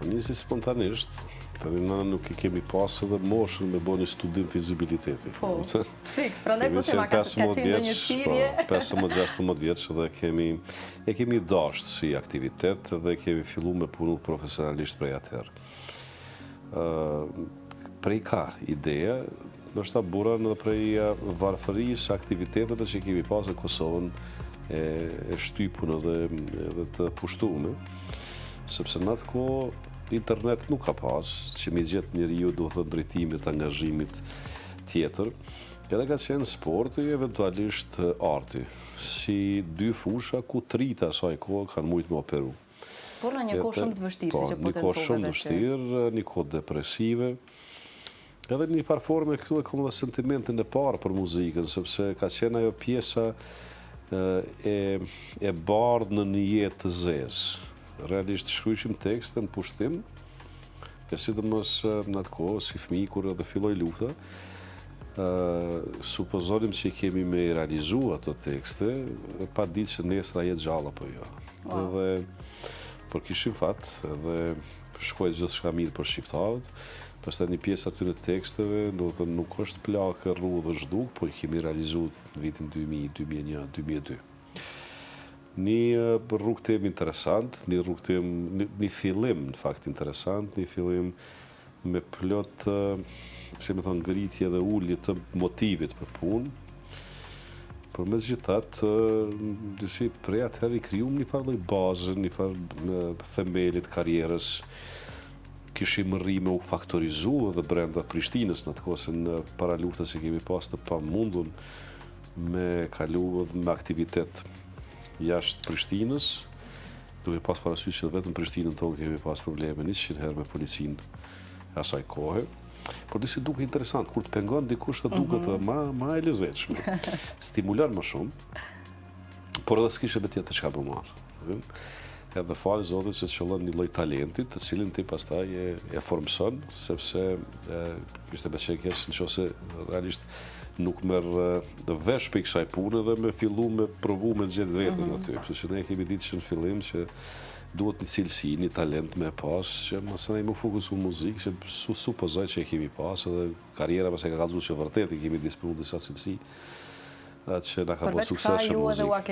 Nisi spontanisht, tani na nuk I kemi pasë dhe moshën me bo një studim fizibiliteti. Po, fiks, prandaj po thema ka qenë ndonjë thirrje. 15-16 vjeç dhe kemi dashur si aktivitet dhe kemi filluar me punu profesionalisht prej atëherë. Prej ka ideja, ndoshta burën edhe prej varfërisë aktiviteteve që kemi pasur në Kosovën e shtypun edhe të pushtuar. Sepse në atë kohë internet nuk ka pas, që mi gjetë njeriu do të drejtimit, angazhimit tjetër. Edhe ka qenë sporti, eventualisht arti, si dy fusha ku trita asaj kohë kanë mujtë më operu. Por në një kohë shumë të vështirë, si që një kohë shumë të vështirë, një kohë depresive. Edhe një farë forme këtu e kom dhe sentimentin e parë për muzikën, sepse ka qenë ajo pjesa e bardhë në një jetë të zezë. Realisht shkryqim tekste në pushtim, e sidomos në atë kohë, si fëmijë kur edhe filloi lufta, supozonim që kemi me realizu ato tekste, pa ditë që nesra jetë gjallë apo jo. Edhe, por kishim fat, edhe shkoj gjithë shka mirë për shqiptarët, pastaj një pjesë aty në teksteve, do të nuk është plakë, rrudhë dhe zhduk, por kemi realizu në vitin 2000, 2001, 2002. Një rrugë tem interesant, një fillim në fakt interesant, një fillim me plot, si me thonë, ngritje dhe ullje të motivit për punë. Por me zgjithat, disi prej atëherë I kryum një farë lloj bazën, një farë themelit karierës. Kishim rrime u faktorizu edhe brenda Prishtinës në atë kohë, se në para luftës që kemi pas të pamundun me kalu dhe me aktivitet jashtë Prishtinës, duke pas parasysh që vetëm Prishtinën tonë kemi pas probleme 100 herë me policinë asaj kohe. Por disi duke interesant, kur të pengon dikush të duket dhe ma e lezetshme, stimulan më shumë, por edhe s'kishe be tjetër çka më marë. Edhe falë Zotit që të qëllon një lloj talentit, të cilin ti pastaj e formson, sepse kishte beqenje që nëse realisht nuk merr vesh për kësaj pune dhe me fillu me provu me gjetë vetën aty. Kështu që ne kemi ditë që në fillim që duhet një cilësi, një talent me pas, që mësë më fokusu muzikë, që supozoj që e kemi pas, edhe karriera mëse ka kallëzu që vërtet I kemi disponu disa cilësi, që na ka bërë sukses në muzikë.